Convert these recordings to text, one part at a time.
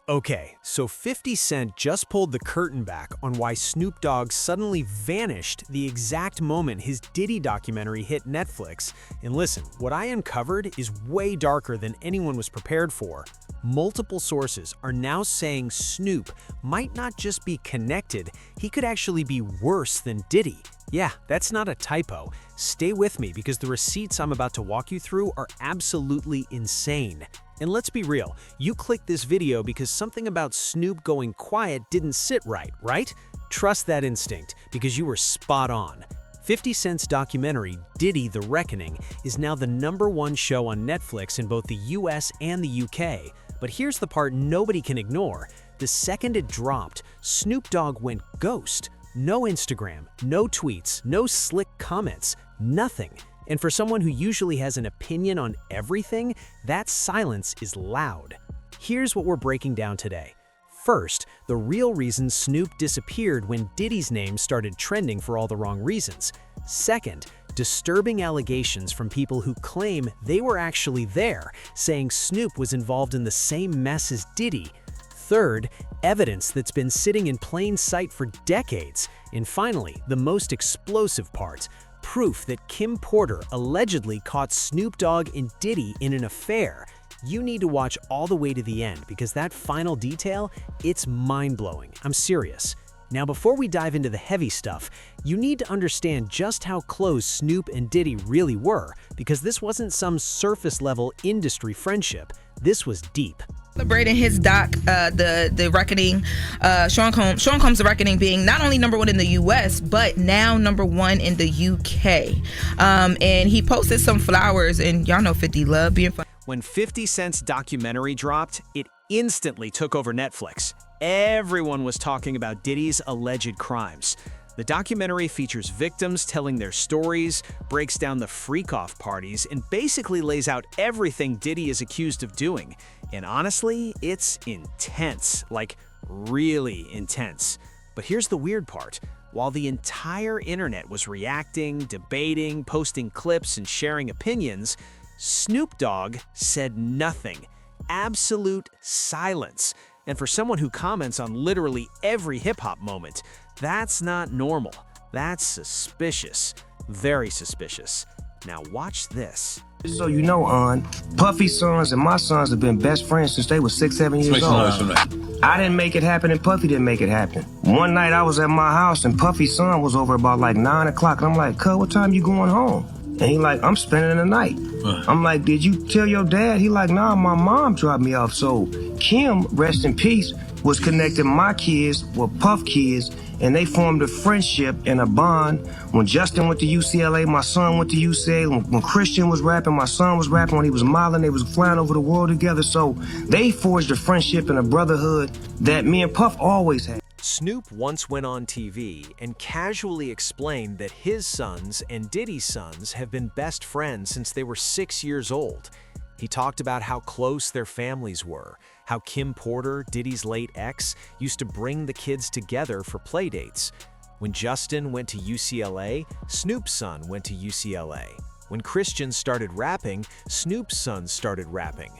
Okay, so 50 Cent just pulled the curtain back on why Snoop Dogg suddenly vanished the exact moment his Diddy documentary hit Netflix. And listen, what I uncovered is way darker than anyone was prepared for. Multiple sources are now saying Snoop might not just be connected, he could actually be worse than Diddy. Yeah, that's not a typo. Stay with me because the receipts I'm about to walk you through are absolutely insane. And let's be real, you clicked this video because something about Snoop going quiet didn't sit right? Trust that instinct, because you were spot on. 50 Cent's documentary, Diddy: The Reckoning, is now the #1 show on Netflix in both the US and the UK. But here's the part nobody can ignore. The second it dropped, Snoop Dogg went ghost. No Instagram, no tweets, no slick comments, nothing. And for someone who usually has an opinion on everything, that silence is loud. Here's what we're breaking down today. First, the real reason Snoop disappeared when Diddy's name started trending for all the wrong reasons. Second, disturbing allegations from people who claim they were actually there, saying Snoop was involved in the same mess as Diddy. Third, evidence that's been sitting in plain sight for decades. And finally, the most explosive part, proof that Kim Porter allegedly caught Snoop Dogg and Diddy in an affair. You need to watch all the way to the end because that final detail, it's mind-blowing. I'm serious. Now, before we dive into the heavy stuff, you need to understand just how close Snoop and Diddy really were, because this wasn't some surface-level industry friendship. This was deep. Celebrating his doc, the Reckoning, Sean Combs' The Reckoning being not only #1 in the US, but now #1 in the UK. And he posted some flowers, and y'all know 50 love being fun. When 50 Cent's documentary dropped, it instantly took over Netflix. Everyone was talking about Diddy's alleged crimes. The documentary features victims telling their stories, breaks down the freak-off parties, and basically lays out everything Diddy is accused of doing. And honestly, it's intense, like really intense. But here's the weird part. While the entire internet was reacting, debating, posting clips, and sharing opinions, Snoop Dogg said nothing. Absolute silence. And for someone who comments on literally every hip-hop moment, that's not normal. That's suspicious. Very suspicious. Now watch this. So you know, Puffy's sons and my sons have been best friends since they were 6, 7 years old. I didn't make it happen and Puffy didn't make it happen. One night I was at my house and Puffy's son was over about like 9 o'clock. And I'm like, cuz, what time you going home? And he like, I'm spending the night. I'm like, did you tell your dad? He like, nah, my mom dropped me off. So Kim, rest in peace, was connecting my kids with Puff kids, and they formed a friendship and a bond. When Justin went to UCLA, my son went to UCLA. When Christian was rapping, my son was rapping. When he was modeling, they was flying over the world together. So they forged a friendship and a brotherhood that me and Puff always had. Snoop once went on TV and casually explained that his sons and Diddy's sons have been best friends since they were 6 years old. He talked about how close their families were, how Kim Porter, Diddy's late ex, used to bring the kids together for playdates. When Justin went to UCLA, Snoop's son went to UCLA. When Christian started rapping, Snoop's son started rapping.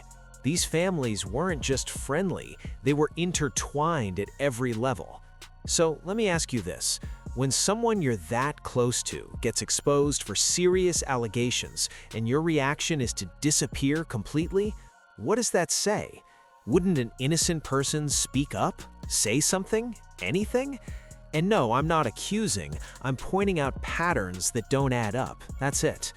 These families weren't just friendly, they were intertwined at every level. So let me ask you this. When someone you're that close to gets exposed for serious allegations and your reaction is to disappear completely, what does that say? Wouldn't an innocent person speak up? Say something? Anything? And no, I'm not accusing, I'm pointing out patterns that don't add up. That's it.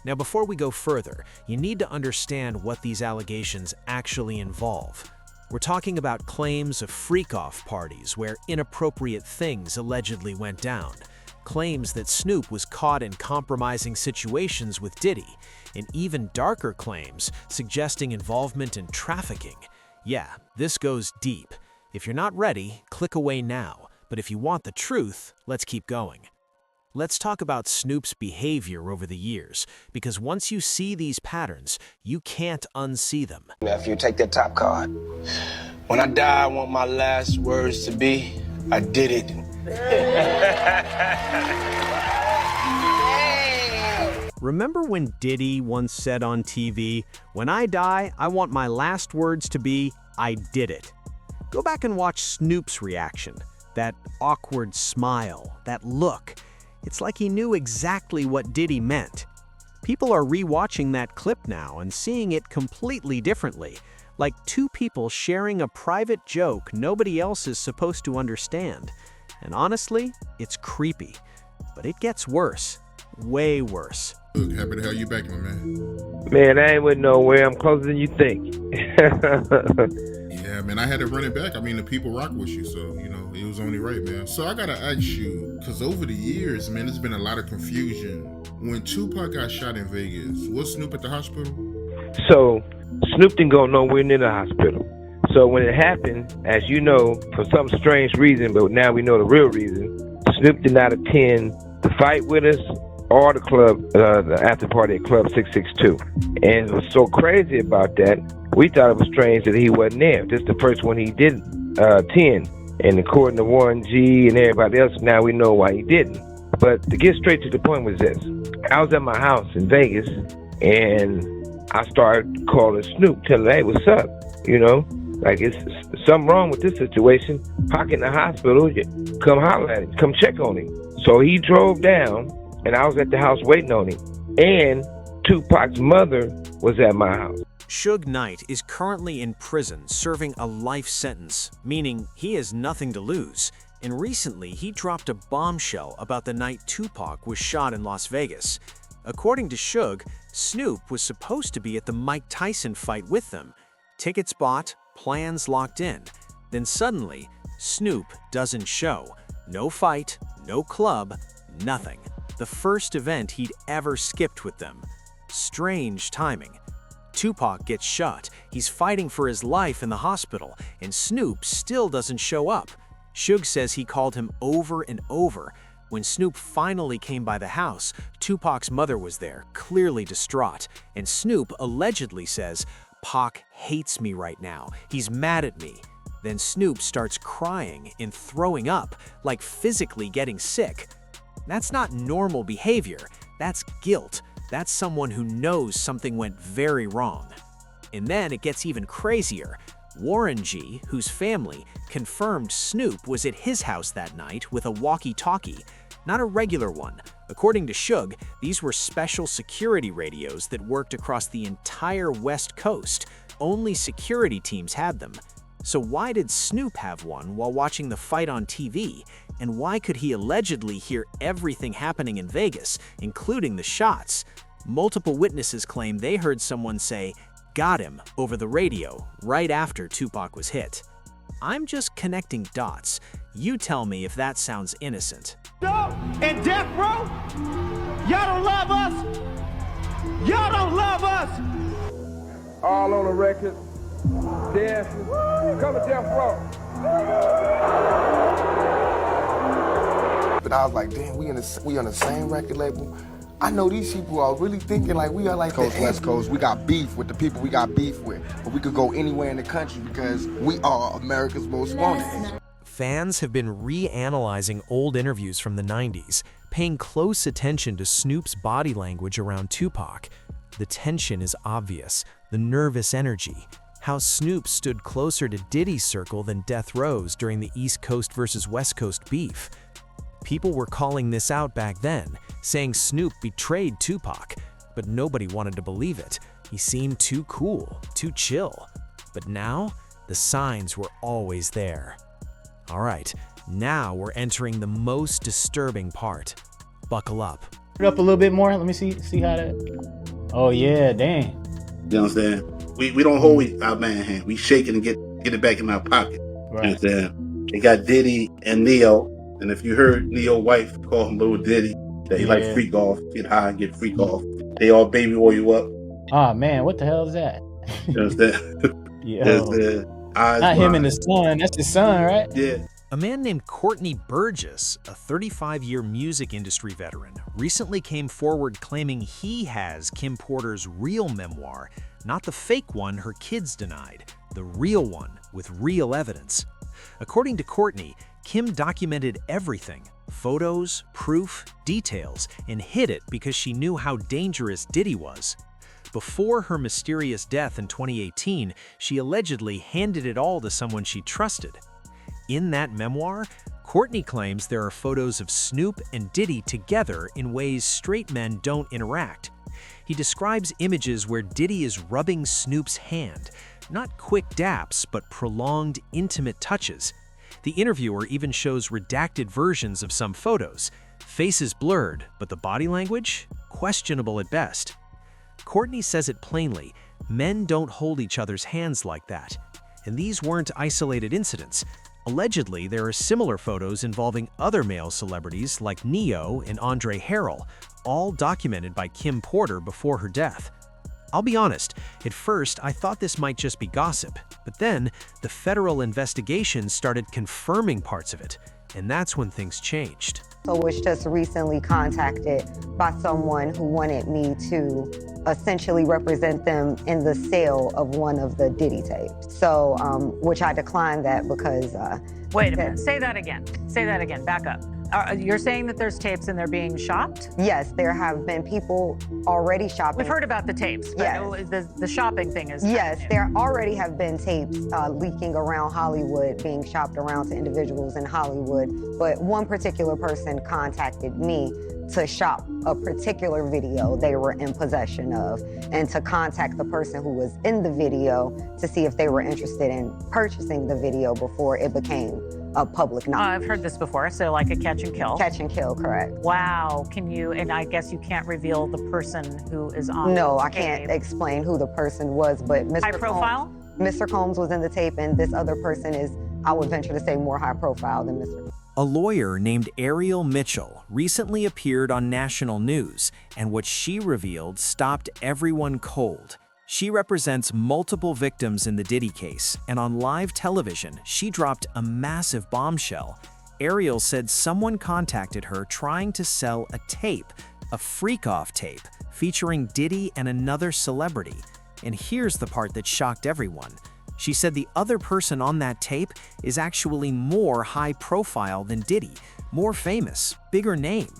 Now, before we go further, you need to understand what these allegations actually involve. We're talking about claims of freak-off parties where inappropriate things allegedly went down, claims that Snoop was caught in compromising situations with Diddy, and even darker claims suggesting involvement in trafficking. Yeah, this goes deep. If you're not ready, click away now. But if you want the truth, let's keep going. Let's talk about Snoop's behavior over the years, because once you see these patterns, you can't unsee them. Nephew, take that top card. When I die, I want my last words to be, I did it. Remember when Diddy once said on TV, "When I die, I want my last words to be, I did it." Go back and watch Snoop's reaction. That awkward smile, that look. It's like he knew exactly what Diddy meant. People are rewatching that clip now and seeing it completely differently, like two people sharing a private joke nobody else is supposed to understand. And honestly, it's creepy. But it gets worse. Way worse. Look, happy to have you back, my man. Man, I ain't went nowhere. I'm closer than you think. Yeah, man, I had to run it back. I mean, the people rock with you, so, you know, it was only right, man. So I gotta ask you, because over the years, man, there's been a lot of confusion. When Tupac got shot in Vegas, was Snoop at the hospital? So, Snoop didn't go nowhere near the hospital. So when it happened, as you know, for some strange reason, but now we know the real reason, Snoop did not attend the fight with us or the club, the after party at Club 662. And what's so crazy about that, we thought it was strange that he wasn't there. This is the first one he didn't attend. And according to Warren G and everybody else, now we know why he didn't. But to get straight to the point was this. I was at my house in Vegas, and I started calling Snoop, telling him, hey, what's up? You know, like it's something wrong with this situation. Pac in the hospital, come holler at him, come check on him. So he drove down, and I was at the house waiting on him. And Tupac's mother was at my house. Suge Knight is currently in prison serving a life sentence, meaning he has nothing to lose. And recently, he dropped a bombshell about the night Tupac was shot in Las Vegas. According to Suge, Snoop was supposed to be at the Mike Tyson fight with them. Tickets bought, plans locked in. Then suddenly, Snoop doesn't show. No fight, no club, nothing. The first event he'd ever skipped with them. Strange timing. Tupac gets shot, he's fighting for his life in the hospital, and Snoop still doesn't show up. Suge says he called him over and over. When Snoop finally came by the house, Tupac's mother was there, clearly distraught, and Snoop allegedly says, "Pac hates me right now, he's mad at me." Then Snoop starts crying and throwing up, like physically getting sick. That's not normal behavior, that's guilt. That's someone who knows something went very wrong. And then it gets even crazier. Warren G, whose family, confirmed Snoop was at his house that night with a walkie-talkie, not a regular one. According to Suge, these were special security radios that worked across the entire West Coast. Only security teams had them. So why did Snoop have one while watching the fight on TV? And why could he allegedly hear everything happening in Vegas, including the shots? Multiple witnesses claim they heard someone say, "Got him," over the radio right after Tupac was hit. I'm just connecting dots. You tell me if that sounds innocent. And death row, y'all don't love us. Y'all don't love us. All on the record, dancing, come to death row. But I was like, damn, we on the same record label. I know these people are really thinking like we are like Coast, West Coast. We got beef with the people we got beef with. But we could go anywhere in the country because we are America's most wanted. Fans have been reanalyzing old interviews from the 90s, paying close attention to Snoop's body language around Tupac. The tension is obvious, the nervous energy, how Snoop stood closer to Diddy's circle than Death Row's during the East Coast versus West Coast beef. People were calling this out back then, saying Snoop betrayed Tupac, but nobody wanted to believe it. He seemed too cool, too chill. But now, the signs were always there. All right, now we're entering the most disturbing part. Buckle up. Put it up a little bit more. Let me see how that. Oh yeah, dang. You know what I'm saying? We don't hold our man hand. We shake it and get it back in our pocket. Right. You know what I'm saying? They got Diddy and Neo. And if you heard Neo's wife call him Little Diddy, that he like freak off, get high and get freak off. They all baby oil you up. Oh man, what the hell is that? You know what I'm saying? Yeah. Not him and his son. That's his son, right? Yeah. A man named Courtney Burgess, a 35-year music industry veteran, recently came forward claiming he has Kim Porter's real memoir, not the fake one her kids denied, the real one with real evidence. According to Courtney, Kim documented everything, photos, proof, details, and hid it because she knew how dangerous Diddy was. Before her mysterious death in 2018, she allegedly handed it all to someone she trusted. In that memoir, Courtney claims there are photos of Snoop and Diddy together in ways straight men don't interact. He describes images where Diddy is rubbing Snoop's hand, not quick daps, but prolonged, intimate touches. The interviewer even shows redacted versions of some photos. Faces blurred, but the body language? Questionable at best. Courtney says it plainly, men don't hold each other's hands like that. And these weren't isolated incidents. Allegedly, there are similar photos involving other male celebrities like Neo and Andre Harrell, all documented by Kim Porter before her death. I'll be honest, at first I thought this might just be gossip, but then the federal investigation started confirming parts of it, and that's when things changed. So was just recently contacted by someone who wanted me to essentially represent them in the sale of one of the Diddy tapes. So, which I declined that because... Wait a minute, say that again. Say that again, back up. You're saying that there's tapes and they're being shopped? Yes, there have been people already shopping. We've heard about the tapes, but yes. The shopping thing is... Yes, there already have been tapes leaking around Hollywood, being shopped around to individuals in Hollywood, but one particular person contacted me to shop a particular video they were in possession of and to contact the person who was in the video to see if they were interested in purchasing the video before it became a public knowledge. I've heard this before, so like a catch and kill. Catch and kill, correct. Wow, can you, and I guess you can't reveal the person who is on No, the I can't explain who the person was, but High profile? Mr. Combs was in the tape, and this other person is, I would venture to say, more high profile than Mr. Combs. A lawyer named Ariel Mitchell recently appeared on national news, and what she revealed stopped everyone cold. She represents multiple victims in the Diddy case, and on live television, she dropped a massive bombshell. Ariel said someone contacted her trying to sell a tape, a freak-off tape, featuring Diddy and another celebrity. And here's the part that shocked everyone. She said the other person on that tape is actually more high-profile than Diddy, more famous, bigger name.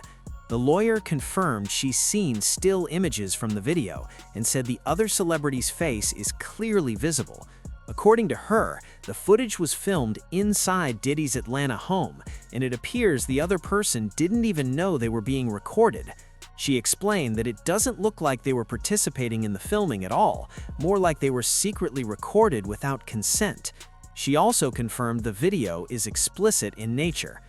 The lawyer confirmed she's seen still images from the video and said the other celebrity's face is clearly visible. According to her, the footage was filmed inside Diddy's Atlanta home, and it appears the other person didn't even know they were being recorded. She explained that it doesn't look like they were participating in the filming at all, more like they were secretly recorded without consent. She also confirmed the video is explicit in nature.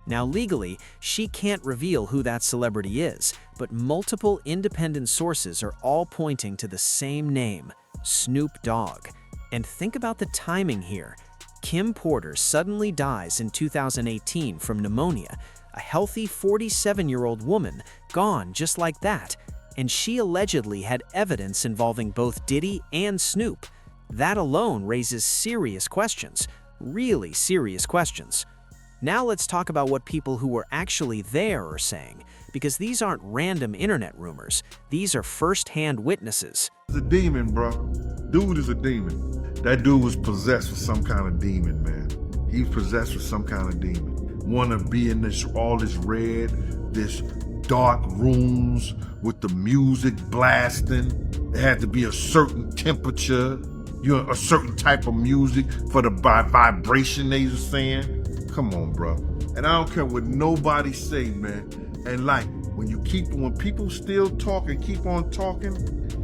Now legally, she can't reveal who that celebrity is, but multiple independent sources are all pointing to the same name, Snoop Dogg. And think about the timing here. Kim Porter suddenly dies in 2018 from pneumonia, a healthy 47-year-old woman gone just like that, and she allegedly had evidence involving both Diddy and Snoop. That alone raises serious questions, really serious questions. Now let's talk about what people who were actually there are saying, because these aren't random internet rumors. These are first-hand witnesses. He's a demon, bro. Dude is a demon. That dude was possessed with some kind of demon, man. He was possessed with some kind of demon. Want to be in all this red, this dark rooms with the music blasting. It had to be a certain temperature, a certain type of music for the vibration they were saying. Come on, bro. And I don't care what nobody say, man. And like, when people still talking, keep on talking,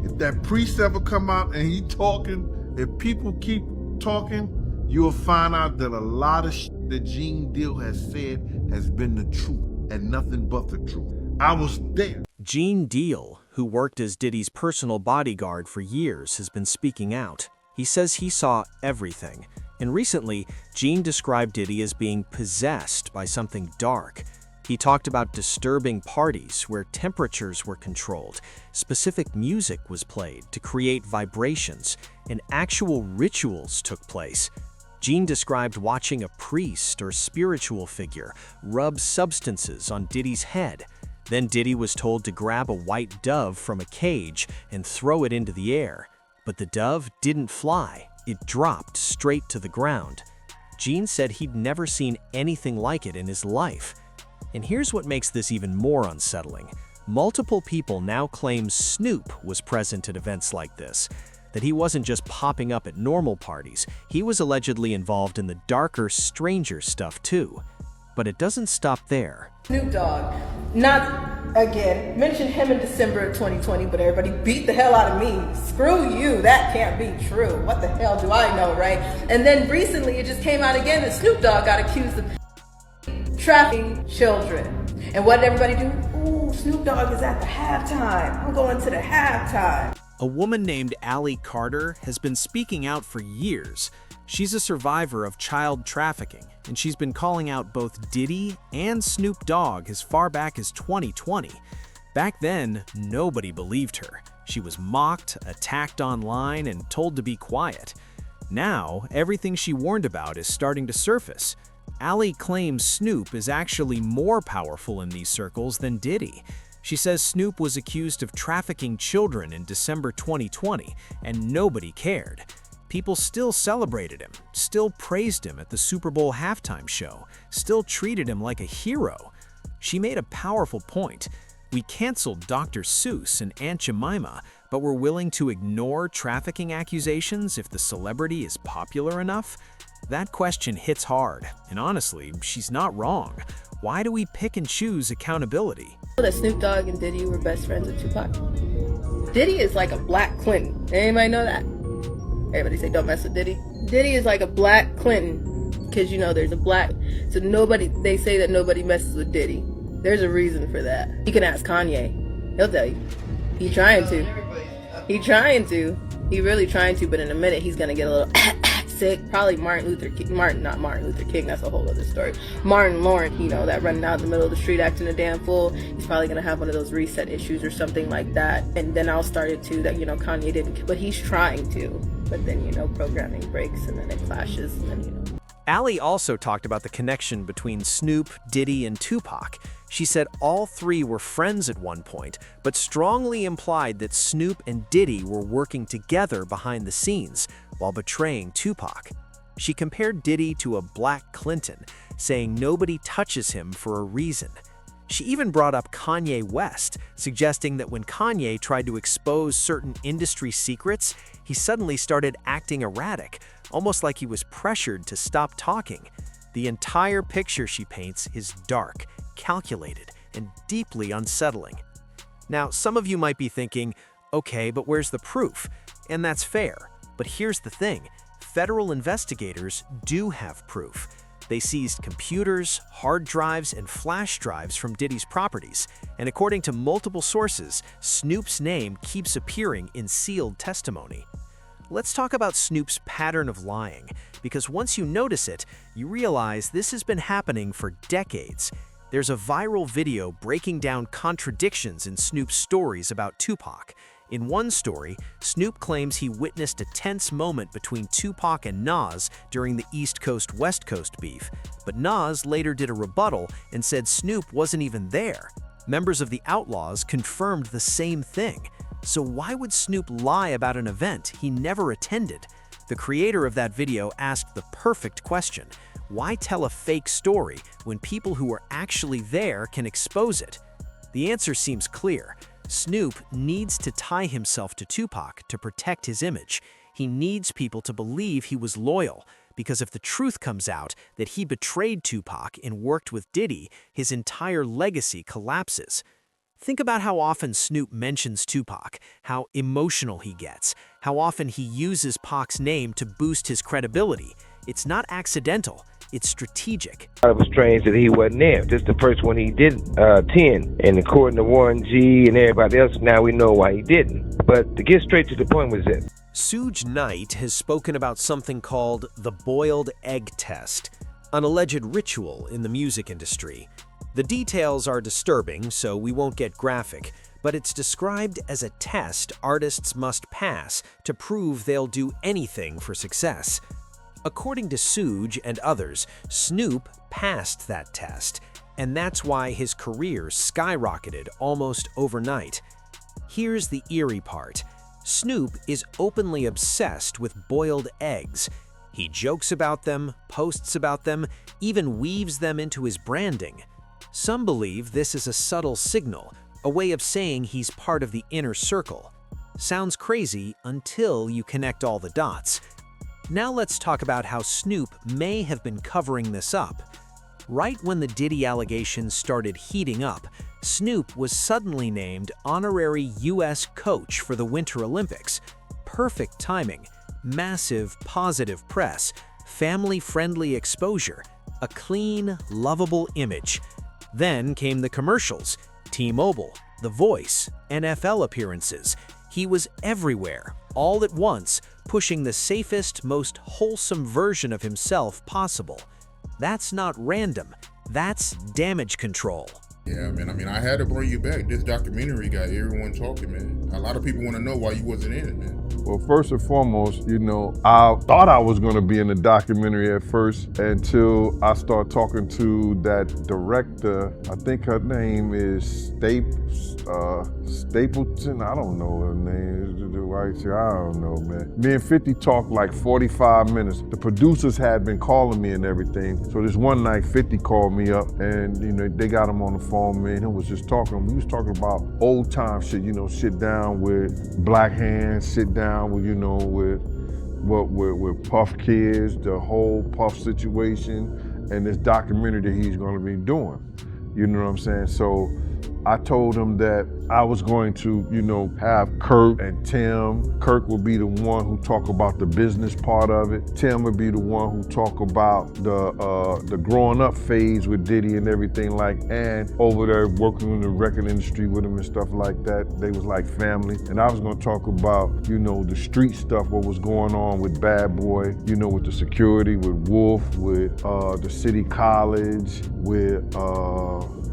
if that priest ever come out and he talking, if people keep talking, you'll find out that a lot of shit that Gene Deal has said has been the truth and nothing but the truth. I was there. Gene Deal, who worked as Diddy's personal bodyguard for years, has been speaking out. He says he saw everything. And recently, Gene described Diddy as being possessed by something dark. He talked about disturbing parties where temperatures were controlled, specific music was played to create vibrations, and actual rituals took place. Gene described watching a priest or spiritual figure rub substances on Diddy's head. Then Diddy was told to grab a white dove from a cage and throw it into the air. But the dove didn't fly. It dropped straight to the ground. Gene said he'd never seen anything like it in his life. And here's what makes this even more unsettling. Multiple people now claim Snoop was present at events like this, that he wasn't just popping up at normal parties, he was allegedly involved in the darker, stranger stuff too. But it doesn't stop there. Snoop Dogg, not again, mentioned him in December of 2020, but everybody beat the hell out of me. Screw you, that can't be true. What the hell do I know, right? And then recently it just came out again that Snoop Dogg got accused of trafficking children. And what did everybody do? Ooh, Snoop Dogg is at the halftime. I'm going to the halftime. A woman named Allie Carter has been speaking out for years. She's a survivor of child trafficking, and she's been calling out both Diddy and Snoop Dogg as far back as 2020. Back then, nobody believed her. She was mocked, attacked online, and told to be quiet. Now, everything she warned about is starting to surface. Allie claims Snoop is actually more powerful in these circles than Diddy. She says Snoop was accused of trafficking children in December 2020, and nobody cared. People still celebrated him, still praised him at the Super Bowl halftime show, still treated him like a hero. She made a powerful point. We canceled Dr. Seuss and Aunt Jemima, but we're willing to ignore trafficking accusations if the celebrity is popular enough? That question hits hard, and honestly, she's not wrong. Why do we pick and choose accountability? That Snoop Dogg and Diddy were best friends with Tupac. Diddy is like a black Clinton. Anybody know that? Everybody say don't mess with Diddy. Diddy is like a black Clinton, because you know there's a black, so they say that nobody messes with Diddy. There's a reason for that. You can ask Kanye, he'll tell you. He trying to. He really trying to, but in a minute he's gonna get a little sick. Probably not Martin Luther King, that's a whole other story. Martin Lawrence, you know, that running out in the middle of the street acting a damn fool. He's probably gonna have one of those reset issues or something like that. And then I'll start it too that, you know, Kanye didn't, but he's trying to. But then, you know, programming breaks and then it clashes and then, you know. Allie also talked about the connection between Snoop, Diddy, and Tupac. She said all three were friends at one point, but strongly implied that Snoop and Diddy were working together behind the scenes while betraying Tupac. She compared Diddy to a Black Clinton, saying nobody touches him for a reason. She even brought up Kanye West, suggesting that when Kanye tried to expose certain industry secrets, he suddenly started acting erratic, almost like he was pressured to stop talking. The entire picture she paints is dark, calculated, and deeply unsettling. Now, some of you might be thinking, okay, but where's the proof? And that's fair. But here's the thing, federal investigators do have proof. They seized computers, hard drives, and flash drives from Diddy's properties, and according to multiple sources, Snoop's name keeps appearing in sealed testimony. Let's talk about Snoop's pattern of lying, because once you notice it, you realize this has been happening for decades. There's a viral video breaking down contradictions in Snoop's stories about Tupac. In one story, Snoop claims he witnessed a tense moment between Tupac and Nas during the East Coast-West Coast beef, but Nas later did a rebuttal and said Snoop wasn't even there. Members of the Outlaws confirmed the same thing. So why would Snoop lie about an event he never attended? The creator of that video asked the perfect question. Why tell a fake story when people who were actually there can expose it? The answer seems clear. Snoop needs to tie himself to Tupac to protect his image. He needs people to believe he was loyal, because if the truth comes out that he betrayed Tupac and worked with Diddy, his entire legacy collapses. Think about how often Snoop mentions Tupac, how emotional he gets, how often he uses Pac's name to boost his credibility. It's not accidental, it's strategic. It was strange that he wasn't there. This is the first one he didn't attend. And according to Warren G and everybody else, now we know why he didn't. But to get straight to the point was this. Suge Knight has spoken about something called the boiled egg test, an alleged ritual in the music industry. The details are disturbing, so we won't get graphic, but it's described as a test artists must pass to prove they'll do anything for success. According to Suge and others, Snoop passed that test, and that's why his career skyrocketed almost overnight. Here's the eerie part. Snoop is openly obsessed with boiled eggs. He jokes about them, posts about them, even weaves them into his branding. Some believe this is a subtle signal, a way of saying he's part of the inner circle. Sounds crazy until you connect all the dots. Now let's talk about how Snoop may have been covering this up. Right when the Diddy allegations started heating up, Snoop was suddenly named honorary U.S. coach for the Winter Olympics. Perfect timing, massive positive press, family-friendly exposure, a clean, lovable image. Then came the commercials, T-Mobile, The Voice, NFL appearances. He was everywhere, all at once, pushing the safest, most wholesome version of himself possible. That's not random, that's damage control. Yeah, man, I mean, I had to bring you back. This documentary got everyone talking, man. A lot of people want to know why you wasn't in it, man. Well, first and foremost, you know, I thought I was going to be in the documentary at first until I started talking to that director. I think her name is Stapleton. I don't know her name. I don't know, man. Me and 50 talked like 45 minutes. The producers had been calling me and everything. So this one night, 50 called me up and, you know, they got him on the phone, man. He was just talking. We was talking about old time shit, you know, sit down with Black Hands, sit down with, you know, with Puff Kids, the whole Puff situation, and this documentary that he's gonna be doing. You know what I'm saying? So I told him that I was going to, you know, have Kirk and Tim. Kirk will be the one who talk about the business part of it. Tim would be the one who talk about the growing up phase with Diddy and everything like, and over there working in the record industry with him and stuff like that. They was like family. And I was gonna talk about, you know, the street stuff, what was going on with Bad Boy, you know, with the security, with Wolf, with the city college, with,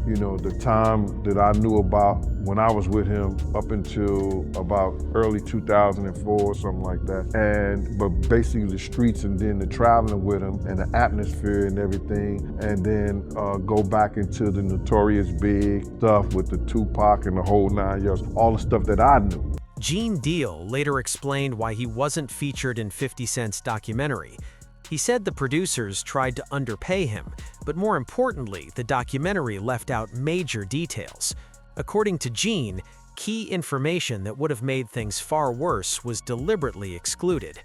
you know, the time that I knew about when I was with him up until about early 2004 or something like that. But basically the streets and then the traveling with him and the atmosphere and everything. And then go back into the Notorious Big stuff with the Tupac and the whole 9 yards, all the stuff that I knew. Gene Deal later explained why he wasn't featured in 50 Cent's documentary. He said the producers tried to underpay him, but more importantly, the documentary left out major details. According to Gene, key information that would have made things far worse was deliberately excluded.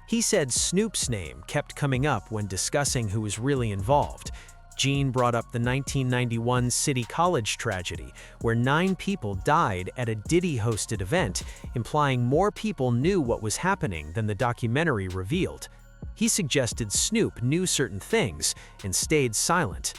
He said Snoop's name kept coming up when discussing who was really involved. Gene brought up the 1991 City College tragedy, where 9 people died at a Diddy-hosted event, implying more people knew what was happening than the documentary revealed. He suggested Snoop knew certain things and stayed silent.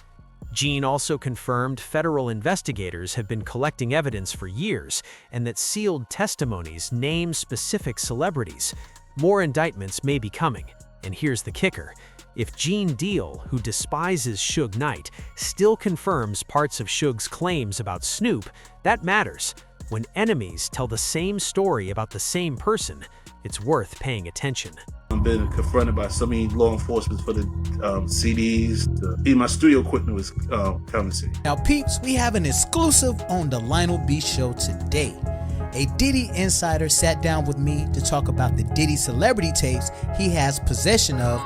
Gene also confirmed federal investigators have been collecting evidence for years and that sealed testimonies name specific celebrities. More indictments may be coming. And here's the kicker. If Gene Deal, who despises Suge Knight, still confirms parts of Suge's claims about Snoop, that matters. When enemies tell the same story about the same person, it's worth paying attention. I've been confronted by so many law enforcement for the CDs. Even my studio equipment was counterfeit. Now, peeps, we have an exclusive on the Lionel B Show today. A Diddy insider sat down with me to talk about the Diddy celebrity tapes he has possession of,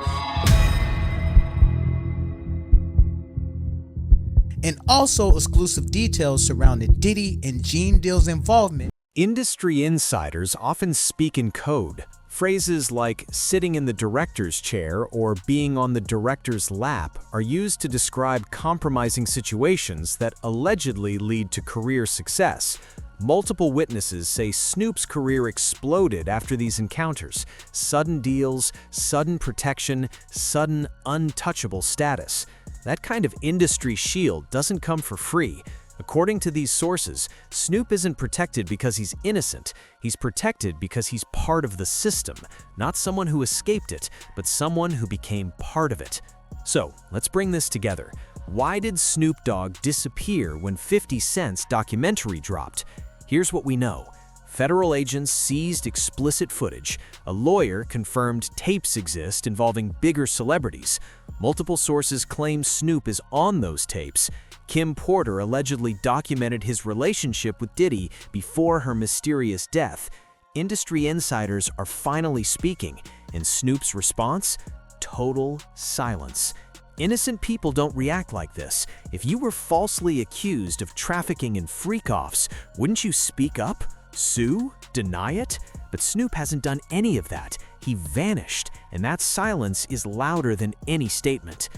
and also exclusive details surrounding Diddy and Gene Deal's involvement. Industry insiders often speak in code. Phrases like sitting in the director's chair or being on the director's lap are used to describe compromising situations that allegedly lead to career success. Multiple witnesses say Snoop's career exploded after these encounters. Sudden deals, sudden protection, sudden untouchable status. That kind of industry shield doesn't come for free. According to these sources, Snoop isn't protected because he's innocent. He's protected because he's part of the system, not someone who escaped it, but someone who became part of it. So, let's bring this together. Why did Snoop Dogg disappear when 50 Cent's documentary dropped? Here's what we know. Federal agents seized explicit footage. A lawyer confirmed tapes exist involving bigger celebrities. Multiple sources claim Snoop is on those tapes. Kim Porter allegedly documented his relationship with Diddy before her mysterious death. Industry insiders are finally speaking, and Snoop's response? Total silence. Innocent people don't react like this. If you were falsely accused of trafficking in freak-offs, wouldn't you speak up? Sue? Deny it? But Snoop hasn't done any of that. He vanished, and that silence is louder than any statement.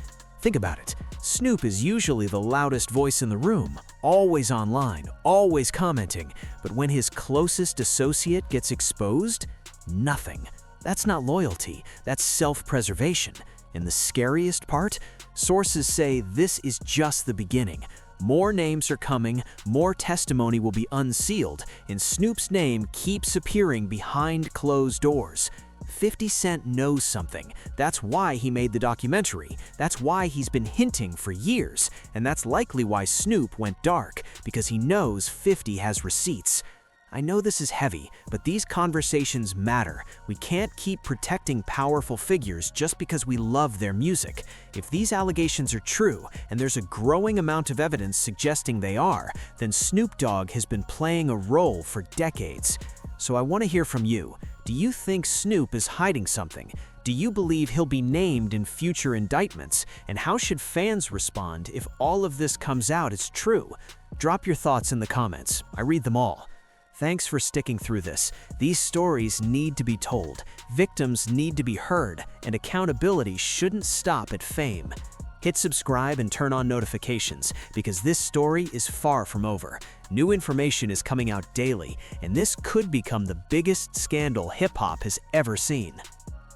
Think about it. Snoop is usually the loudest voice in the room, always online, always commenting, but when his closest associate gets exposed, nothing. That's not loyalty, that's self-preservation. And the scariest part? Sources say this is just the beginning. More names are coming, more testimony will be unsealed, and Snoop's name keeps appearing behind closed doors. 50 Cent knows something. That's why he made the documentary. That's why he's been hinting for years. And that's likely why Snoop went dark, because he knows 50 has receipts. I know this is heavy, but these conversations matter. We can't keep protecting powerful figures just because we love their music. If these allegations are true, and there's a growing amount of evidence suggesting they are, then Snoop Dogg has been playing a role for decades. So I want to hear from you. Do you think Snoop is hiding something? Do you believe he'll be named in future indictments? And how should fans respond if all of this comes out as true? Drop your thoughts in the comments. I read them all. Thanks for sticking through this. These stories need to be told, victims need to be heard, and accountability shouldn't stop at fame. Hit subscribe and turn on notifications, because this story is far from over. New information is coming out daily, and this could become the biggest scandal hip-hop has ever seen.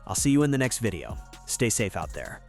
I'll see you in the next video. Stay safe out there.